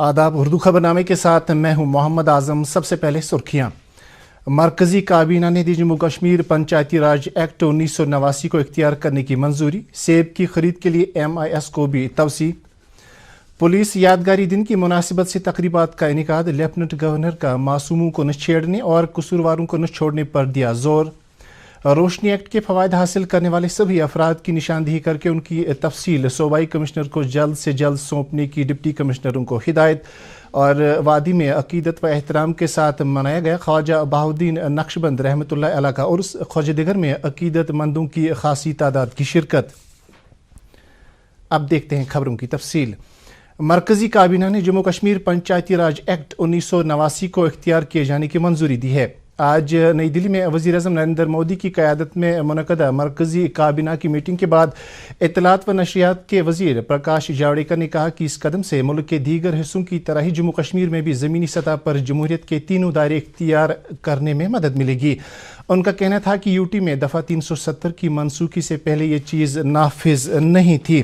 आदाब। उर्दू खबरनामे के साथ मैं हूं मोहम्मद आजम। सबसे पहले सुर्खियां। मरकजी काबीना ने दी जम्मू कश्मीर पंचायती राज एक्ट 1989 को इख्तियार करने की मंजूरी। सेब की खरीद के लिए MIS को भी तवसी। पुलिस यादगारी दिन की मुनासिबत से तकरीबात का इनेकाद। लेफ्टिनेंट गवर्नर का मासूमों को न छेड़ने और कसूरवारों को न छोड़ने पर दिया जोर। रोशनी एक्ट के फ़वायद हासिल करने वाले सभी अफराद की निशानदेही करके उनकी तफसील सूबाई कमिश्नर को जल्द से जल्द सौंपने की डिप्टी कमिश्नरों को हिदायत। और वादी में अकीदत व एहतराम के साथ मनाया गया ख्वाजा बहाउद्दीन नक्शबंद रहमतुल्लाह अलैह का उर्स। ख्वाजा दिगर में अकीदत मंदों की खासी तादाद की शिरकत। अब देखते हैं खबरों की तफसील। मरकजी काबीना ने जम्मू कश्मीर पंचायती राज एक्ट 1989 को इख्तियार किए जाने की मंजूरी दी है। आज नई दिल्ली में वज़ीर आज़म नरेंद्र मोदी की क़यादत में मुनक़दा मरकजी काबीना की मीटिंग के बाद इत्तलात व नशरियात के वज़ीर प्रकाश जावड़ेकर ने कहा कि इस कदम से मुल्क के दीगर हिस्सों की तरह ही जम्मू कश्मीर में भी ज़मीनी सतह पर जमहूरियत के तीनों दायरे इख्तियार करने में मदद मिलेगी। उनका कहना था कि यूटी में दफ़ा 370 की मनसूखी से पहले ये चीज़ नाफिज नहीं थी।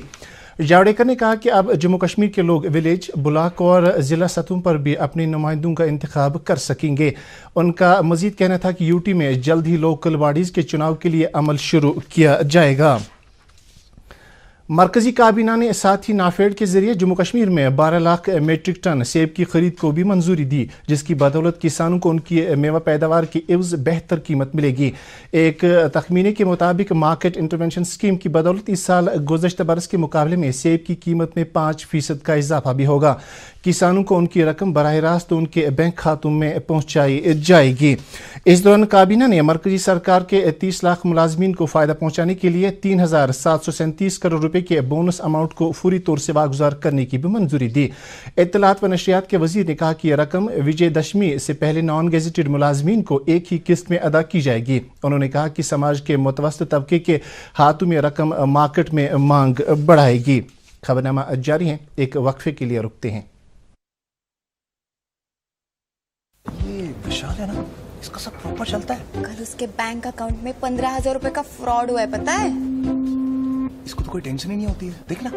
जावड़ेकर ने कहा कि अब जम्मू कश्मीर के लोग विलेज, ब्लॉक और ज़िला सतहों पर भी अपने नुमाइंदों का इंतखाब कर सकेंगे। उनका मजीद कहना था कि यूटी में जल्द ही लोकल बॉडीज़ के चुनाव के लिए अमल शुरू किया जाएगा। मरकजी काबीना ने साथ ही नाफेड के जरिए जम्मू कश्मीर में 12 लाख मीट्रिक टन सेब की खरीद को भी मंजूरी दी, जिसकी बदौलत किसानों को उनकी मेवा पैदावार की एवज बेहतर कीमत मिलेगी। एक तखमीने के मुताबिक मार्केट इंटरवेंशन स्कीम की बदौलत इस साल गुज़श्ता बरस के मुकाबले में सेब की कीमत में 5% का इजाफा भी होगा। किसानों को उनकी रकम बराह रास्त उनके बैंक खातों में पहुँचाई जाएगी। इस दौरान काबीना ने मरकजी सरकार के 30 लाख मुलाजमीन को फ़ायदा पहुँचाने के लिए 3,737 करोड़ रुपए के बोनस अमाउंट को फौरी तौर से वागुजार करने की भी मंजूरी दी। इत्तलात व नशरियात के वजीर ने कहा कि यह रकम विजयदशमी से पहले नॉन गेजेटेड मुलाजमीन को एक ही किस्त में अदा की जाएगी। उन्होंने कहा कि समाज के मुतवस्तित तबके के हाथों में रकम मार्केट में मांग बढ़ाएगी। खबरनामा जारी है, एक वक्फे के लिए रुकते हैं। ये विशाल है ना, इसका सब प्रॉपर चलता है। कल उसके बैंक अकाउंट में 15,000 रुपए का फ्रॉड हुआ है, पता है? इसको तो कोई टेंशन ही नहीं होती है। देखना।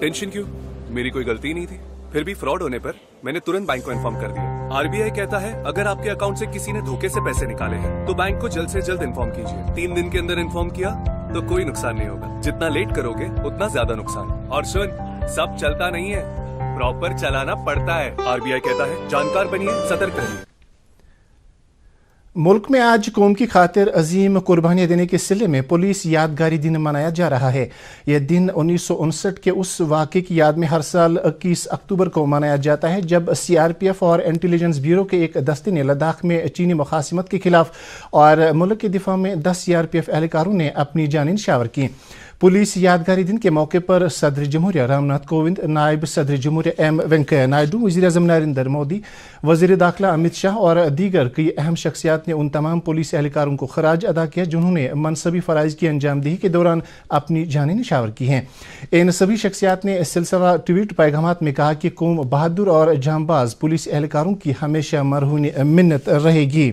टेंशन क्यों? मेरी कोई गलती नहीं थी। फिर भी फ्रॉड होने पर मैंने तुरंत बैंक को इन्फॉर्म कर दिया। RBI कहता है अगर आपके अकाउंट से किसी ने धोखे से पैसे निकाले हैं तो बैंक को जल्द से जल्द इन्फॉर्म कीजिए। 3 दिन के अंदर इन्फॉर्म किया तो कोई नुकसान नहीं होगा। जितना लेट करोगे उतना ज्यादा नुकसान। और सुन, सब चलता नहीं है, प्रॉपर चलाना पड़ता है। RBI कहता है जानकार बनिए, सतर्क रहिए। मुल्क में आज कौम की खातिर अजीम कुर्बानियाँ देने के सिलसिले में पुलिस यादगारी दिन मनाया जा रहा है। यह दिन 1959 के उस वाक़े की याद में हर साल 21 अक्टूबर को मनाया जाता है जब CRPF और इंटेलिजेंस ब्यूरो के एक दस्ते ने लद्दाख में चीनी मुखासिमत के खिलाफ और मुल्क के दिफा में 10 CRPF एहलकारों ने अपनी जानें न्यौछावर की। पुलिस यादगारी दिन के मौके पर सदर जमहूरिया रामनाथ कोविंद, नायब सदर जमहूरिया M वेंकैया नायडू, वज़ीर आज़म नरेंद्र मोदी, वज़ीर दाखिला अमित शाह और दीगर कई अहम शख्सियात ने उन तमाम पुलिस एहलकारों को खराज अदा किया जिन्होंने मनसबी फ़राइज़ की अंजामदही के दौरान अपनी जानें न्यौछावर की हैं। इन सभी शख्सियात ने सिलसिला ट्वीट पैगामात में कहा कि कौम बहादुर और जांबाज पुलिस एहलकारों की हमेशा मरहून मिन्नत रहेगी।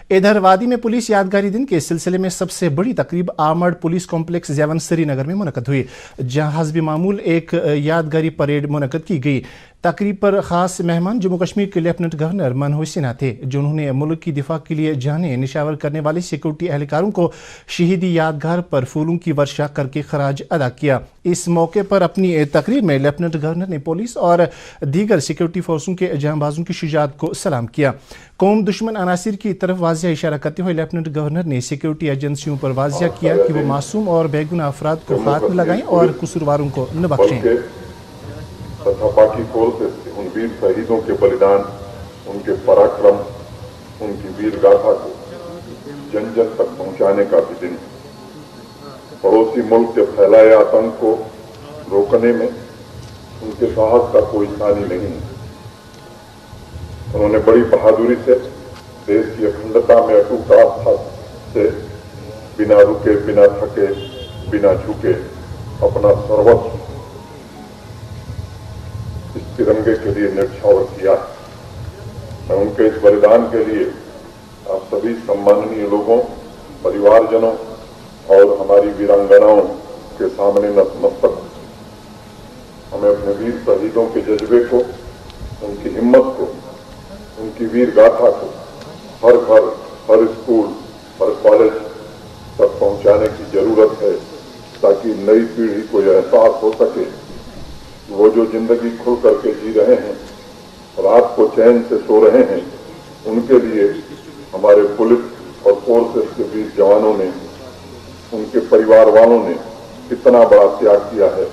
इधर वादी में पुलिस यादगारी दिन के सिलसिले में सबसे बड़ी तकरीब आर्मर्ड पुलिस कॉम्प्लेक्स जेवन श्रीनगर में मुनक़द हुई, जहां हस्ब मामूल एक यादगारी परेड मुनक़द की गई। तकरीब पर ख़ास मेहमान जम्मू कश्मीर के लेफ्टिनेंट गवर्नर मनोज सिन्हा थे, जिन्होंने मुल्क की दिफा के लिए जाने निशावर करने वाले सिक्योरिटी एहलकारों को शहीदी यादगार पर फूलों की वर्षा करके खराज अदा किया। इस मौके पर अपनी तकरीर में लेफ्टिनेंट गवर्नर ने पुलिस और दीगर सिक्योरिटी फोर्सों के जांबाजों की शुजात को सलाम किया। कौम दुश्मन अनासिर की तरफ वाज़िया इशारा करते हुए लेफ्टिनेंट गवर्नर ने सिक्योरिटी एजेंसियों पर वाज़िया किया कि वो मासूम और बेगुनाह अफराद को हाथ में लगाएं और कसूरवारों को न बख्शें। तथा बाकी फोर्सेस उन वीर शहीदों के बलिदान, उनके पराक्रम, उनकी वीर गाथा को जन जन तक पहुंचाने का भी दिन। पड़ोसी मुल्क के फैलाए आतंक को रोकने में उनके साहस का कोई सानी नहीं है। उन्होंने बड़ी बहादुरी से देश की अखंडता में अटूट आस्था से बिना रुके, बिना थके, बिना झुके अपना सर्वस्व इस तिरंगे के लिए न्यौछावर किया। मैं उनके इस बलिदान के लिए आप सभी सम्माननीय लोगों, परिवारजनों और हमारी वीरांगनाओं के सामने नतमस्तक। हमें अपने वीर शहीदों के जज्बे को उनकी हिम्मत को, उनकी वीर गाथा को हर घर, हर स्कूल, हर कॉलेज तक पहुंचाने की जरूरत है, ताकि नई पीढ़ी को यह एहसास हो सके कि वो जो जिंदगी खुल करके जी रहे हैं, रात को चैन से सो रहे हैं, उनके लिए हमारे पुलिस और फोर्सेस के वीर जवानों ने, उनके परिवार वालों ने कितना बड़ा त्याग किया है।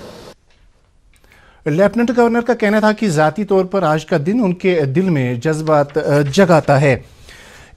लेफ्टिनेंट गवर्नर का कहना था कि जाती तौर पर आज का दिन उनके दिल में जज्बात जगाता है।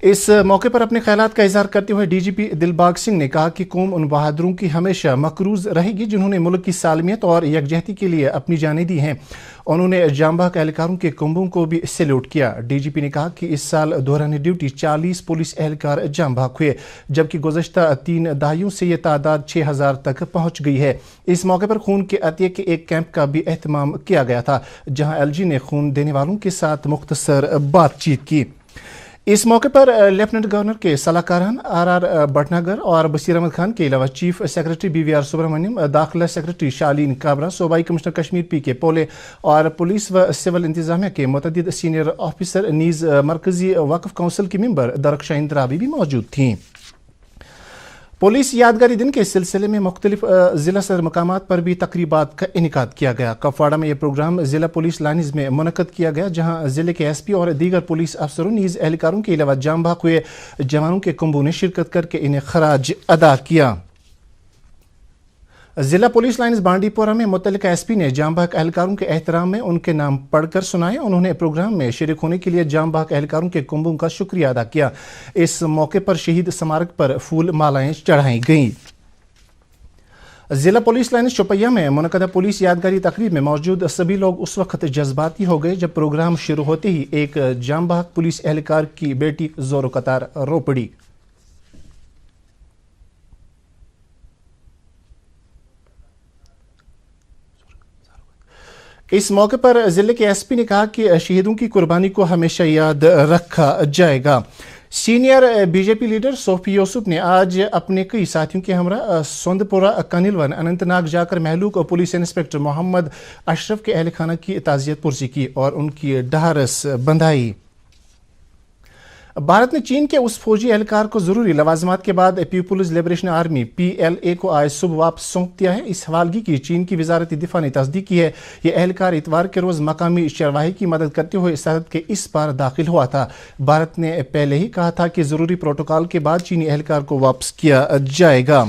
इस मौके पर अपने ख्यालात का इजहार करते हुए डीजीपी दिलबाग सिंह ने कहा कि कौम उन बहादुरों की हमेशा मकरूज रहेगी जिन्होंने मुल्क की सालमियत और यकजहती के लिए अपनी जानें दी हैं। उन्होंने जांबाग एहलकारों के कुंभों को भी सैल्यूट किया। डीजीपी ने कहा कि इस साल दौरान ड्यूटी 40 पुलिस एहलकार जांबाग हुए, जबकि गुज़श्ता 3 दहाइयों से ये तादाद 6000 तक पहुंच गई है। इस मौके पर खून के अतिये के एक कैंप का भी एहतमाम किया गया था, जहां एलजी ने खून देने वालों के साथ मुख्तसर बातचीत की। इस मौके पर लेफ्टिनेंट गवर्नर के सलाहकार आर भटनागर और बशीर अहमद खान के अलावा चीफ सेक्रेटरी BVR सुब्रमण्यम, दाखिला सेक्रेटरी शालीन काबरा, सूबाई कमिश्नर कश्मीर PK पोले और पुलिस व सिविल इंतजामिया के मुतअद्दिद सीनियर ऑफिसर नीज मरकजी वक्फ काउंसिल की मेंबर दरख्शा इंद्राबी भी मौजूद थीं। पुलिस यादगारी दिन के सिलसिले में मुख्तलिफ जिला सदर मकामात पर भी तकरीबात का इनेकाद किया गया। कपवाड़ा में यह प्रोग्राम जिला पुलिस लाइन्स में मुनक़द किया गया, जहां जिले के SP और दीगर पुलिस अफसरों, नीज एहलकारों के अलावा जांबाग हुए जवानों के कुंभों ने शिरकत करके इन्हें खराज अदा किया। जिला पुलिस लाइन्स बांडीपोरा में मुतल्लिका SP ने जांबाग एहलकारों के एहतराम में उनके नाम पढ़कर सुनाए। उन्होंने प्रोग्राम में शरीक होने के लिए जांबाग एहलकारों के कुंभों का शुक्रिया अदा किया। इस मौके पर शहीद स्मारक पर फूल मालाएं चढ़ाई गईं। जिला पुलिस लाइन्स चौपैया में मुनक़दा पुलिस यादगारी तकरीब में मौजूद सभी लोग उस वक्त जज्बाती हो गए जब प्रोग्राम शुरू होते ही एक जांबाग पुलिस एहलकार की बेटी जोरों कतार रो पड़ी। इस मौके पर जिले के SP ने कहा कि शहीदों की कुर्बानी को हमेशा याद रखा जाएगा। Senior BJP leader Sophie Yusuf ने आज अपने कई साथियों के हमरा सोंदपुरा, कनिलवन, अनंतनाग जाकर महलूक और पुलिस इंस्पेक्टर मोहम्मद अशरफ के अहल खाना की ताज़ियत पुरसी की और उनकी ढारस बंधाई। भारत ने चीन के उस फौजी एहलकार को जरूरी लवाजमात के बाद पीपुल्स लिबरेशन आर्मी PLA को आज सुबह वापस सौंप दिया है। इस हवालगी की चीन की वजारत दिफा ने तस्दीक की है। यह एहलकार इतवार के रोज मकामी चरवाही की मदद करते हुए सरहद के इस पार दाखिल हुआ था। भारत ने पहले ही कहा था कि जरूरी प्रोटोकॉल के बाद चीनी एहलकार को वापस किया जाएगा।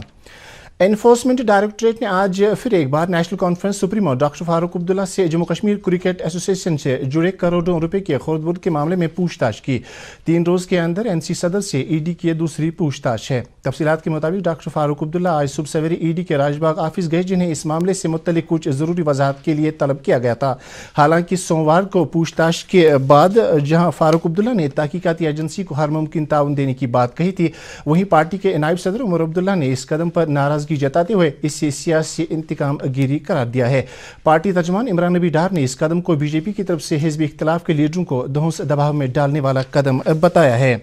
एनफोर्समेंट डायरेक्टरेट ने आज फिर एक बार national conference supremo doctor Farooq Abdullah से जम्मू कश्मीर क्रिकेट एसोसिएशन से जुड़े करोड़ों रुपए के खुर्द-बुर्द के मामले में पूछताछ की। 3 रोज के अंदर NC सदर से ED की दूसरी पूछताछ है। तफसीलात के मुताबिक डॉक्टर फारूक अब्दुल्ला आज सुबह सवेरे ED के राजबाग ऑफिस गए, जिन्हें इस मामले से मुतल्लिक कुछ जरूरी वजाहत के लिए तलब किया गया था। हालांकि सोमवार को पूछताछ के बाद जहां फारूक अब्दुल्ला ने तहकीकाती एजेंसी को हर मुमकिन ताउन देने की बात कही थी, वहीं पार्टी के नायब सदर उमर अब्दुल्ला ने इस कदम पर नाराजगी जताते हुए इसे सियासी इंतकाम गिरी करार दिया है। पार्टी तर्जुमान इमरान नबी डार ने इस कदम को BJP की तरफ से हिज़्ब इख्तिलाफ के लीडरों को धौंस दबाव में डालने वाला कदम बताया है।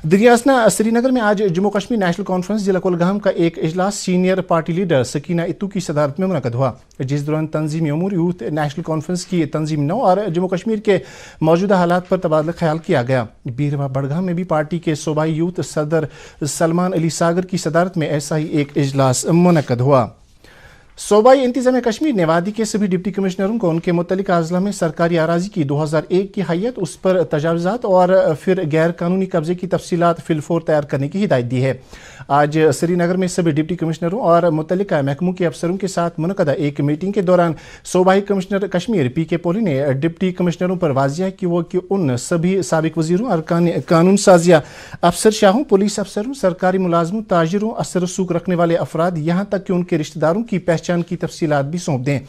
दरियासना श्रीनगर में आज जम्मू कश्मीर नेशनल कॉन्फ्रेंस जिला कुलगाम का एक इजलास सीनियर पार्टी लीडर सकीना इत्तू की सदारत में मुनक़द हुआ, जिस दौरान तंजीमी उमूर यूथ नेशनल कॉन्फ्रेंस की तंजीम 9 और जम्मू कश्मीर के मौजूदा हालात पर तबादला ख्याल किया गया। बीरवा बड़गाम में भी पार्टी के सूबाई यूथ सदर सलमान अली सागर की सदारत में ऐसा ही एक इजलास मुनक़द हुआ। सूबाई इंतजामिया कश्मीर ने वादी के सभी डिप्टी कमिश्नरों को उनके मुतल्लिका अजला में सरकारी आराजी की 2001 की हैयत, उस पर तजावुज़ात और फिर गैर कानूनी कब्जे की तफसीलात फिलफौर तैयार करने की हिदायत दी है। आज श्रीनगर में सभी डिप्टी कमिश्नरों और मुतल्लिका महकमों के अफसरों के साथ मुनक़दा एक मीटिंग के दौरान सूबाई कमिश्नर कश्मीर PK पोली ने डिप्टी कमिश्नरों पर वाजिया कि वो कि उन सभी साबिक वजीरों और कानून साजिया अफसर शाहों, पुलिस अफसरों, सरकारी मुलाजमों, ताजिरों, असर रसूख रखने वाले अफराद, यहाँ तक कि उनके रिश्तेदारों की पहचान की तफसीलात भी सौंप दें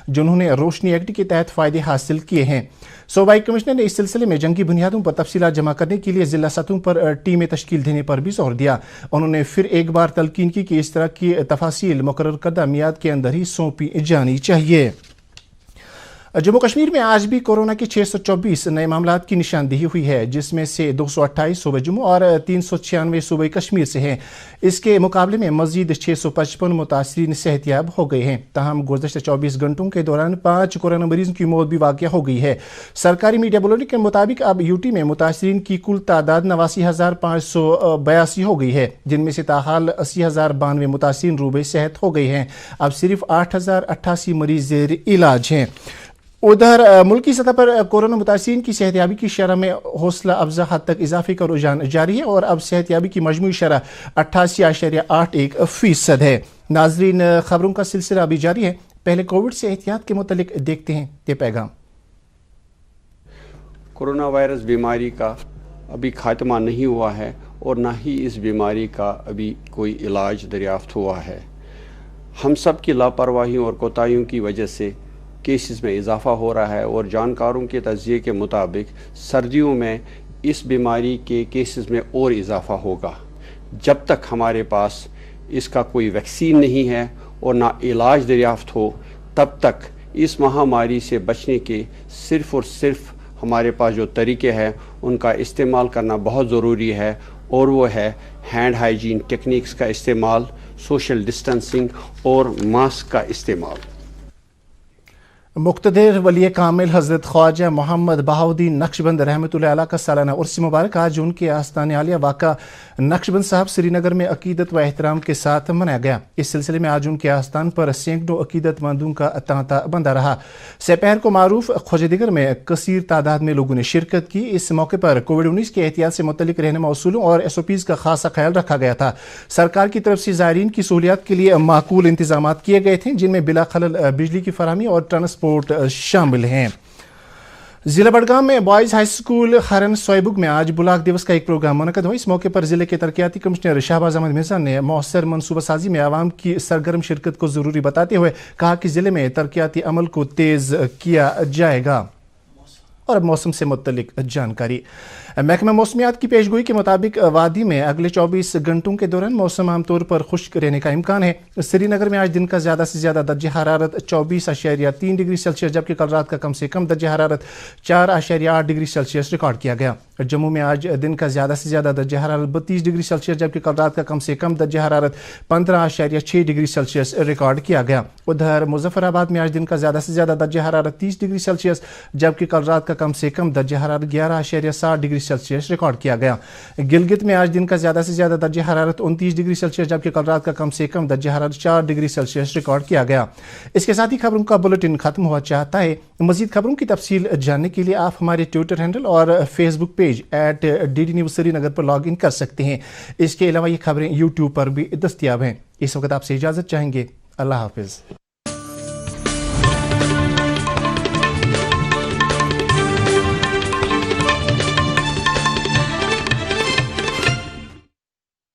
जिन्होंने रोशनी एक्ट के तहत फायदे हासिल किए हैं। सूबाई कमिश्नर ने इस सिलसिले में जंगी बुनियादों पर तफसीलात जमा करने के लिए जिला सतहों पर टीमें तश्कील देने पर भी जोर दिया। उन्होंने फिर एक बार तलकीन की कि इस तरह की तफासील मुकर्रर करदा मियाद के अंदर ही सौंपी जानी चाहिए। जम्मू कश्मीर में आज भी कोरोना के 624 नए मामलात की निशानदेही हुई है, जिसमें से 228 सूबे जम्मू और 396 सूबे कश्मीर से हैं। इसके मुकाबले में मजीद 655 मुतासरीन सेहतियाब हो गए हैं। ताहम गुज़श्ता 24 घंटों के दौरान 5 कोरोना मरीजों की मौत भी वाक़या हो गई है। सरकारी मीडिया बुलेटिन के मुताबिक अब यूटी में मुतासरीन की कुल तादाद 89,582 हो गई है, जिनमें से ताहाल 80,092 मुतासरीन रूबे सेहत हो गए हैं। अब सिर्फ 8,088 मरीज ज़ेर इलाज हैं। उधर मुल्की सतह पर कोरोना मुतासिरीन की सेहतयाबी की शरह में हौसला अफजा हद तक इजाफे का रुझान जारी है और अब सेहतयाबी की मजमूई शरह 88.81% है। नाजरीन, खबरों का सिलसिला अभी जारी है। पहले कोविड से एहतियात के मुतालिक देखते हैं ये पैगाम। कोरोना वायरस बीमारी का अभी खात्मा नहीं हुआ है और ना ही इस बीमारी का अभी कोई इलाज दरियाफ्त हुआ है। हम सब की लापरवाही और कोताहियों की वजह से केसेस में इजाफ़ा हो रहा है और जानकारों के तज्ज़िये के मुताबिक सर्दियों में इस बीमारी के केसेस में और इजाफ़ा होगा। जब तक हमारे पास इसका कोई वैक्सीन नहीं है और ना इलाज दरियाफ्त हो, तब तक इस महामारी से बचने के सिर्फ़ और सिर्फ हमारे पास जो तरीके हैं उनका इस्तेमाल करना बहुत ज़रूरी है, और वो है हैंड हाइजीन टेक्निक्स का इस्तेमाल, सोशल डिस्टेंसिंग और मास्क का इस्तेमाल। मुक़्तदिर वली कामिल हज़रत ख्वाजा मोहम्मद बहाउद्दीन नक्शबंद रहमतुल्लाह अलैह का सालाना उर्स मुबारक आज उनके आस्तान आलिया वाक़ा नक्शबंद साहब श्रीनगर में अकीदत व एहतराम के साथ मनाया गया। इस सिलसिले में आज उनके आस्तान पर सैकड़ों अकीदतमंदों का तांता बंधा रहा। सपहर को मारूफ ख्वाजदिगर में कसीर तादाद में लोगों ने शिरकत की। इस मौके पर कोविड-19 के एहतियात से मुतल्लिक रहनुमा उसूलों और SOPs का खासा ख्याल रखा गया था। सरकार की तरफ से ज़ायरीन की सहूलियात के लिए माकूल इंतजाम किए गए थे, जिनमें बिला खलल बिजली की फराहमी और ट्रांसपोर्ट शामिल हैं। जिला बडगाम में बॉयज हाई स्कूल हरन सोयबुग में आज बुलाक दिवस का एक प्रोग्राम मुनक़द हुआ। इस मौके पर जिले के तरक्याती कमिश्नर शहबाज अहमद मिर्जा ने मौसर मनसूबा साजी में आवाम की सरगर्म शिरकत को जरूरी बताते हुए कहा कि जिले में तरक्याती अमल को तेज किया जाएगा। और अब मौसम से मुतल्लिक जानकारी। महकमा मौसमियात की पेशगोई के मुताबिक वादी में अगले 24 घंटों के दौरान मौसम आमतौर पर खुश्क रहने का इम्कान है। श्रीनगर में आज दिन का ज़्यादा से ज़्यादा दर्ज हरारत 24.3 डिग्री सेल्सियस, जबकि कल रात का कम से कम दर्ज हरारत 4.8 डिग्री सेल्सियस रिकॉर्ड किया गया। जम्मू में आज दिन का ज़्यादा से ज़्यादा दर्ज हरारत 32 डिग्री सेल्सियस, जबकि कल रात का कम से कम दर्ज हरारत 15.6 डिग्री सेल्सियस रिकॉर्ड किया गया। उधर मुजफ्फराबाद में आज दिन का ज़्यादा से ज़्यादा दर्ज हरारत 30 डिग्री सेल्सियस, जबकि कल रात का कम से कम दर्ज हरारत 11.7 डिग्री सेल्सियस रिकॉर्ड किया गया। गिलगित में आज दिन का ज़्यादा से ज़्यादा दर्ज हरारत 29 डिग्री सेल्सियस, जबकि कल रात का कम से कम दर्ज हरारत 4 डिग्री सेल्सियस रिकॉर्ड किया गया। इसके साथ ही खबरों का बुलेटिन खत्म हुआ। चाहता है मज़ीद खबरों की तफसील जानने के लिए आप हमारे ट्विटर हैंडल और Facebook page @DD News Srinagar पर लॉग इन कर सकते हैं। इसके अलावा ये खबरें यूट्यूब पर भी दस्तयाब हैं। इस वक्त आपसे इजाज़त चाहेंगे। अल्लाह हाफिज़।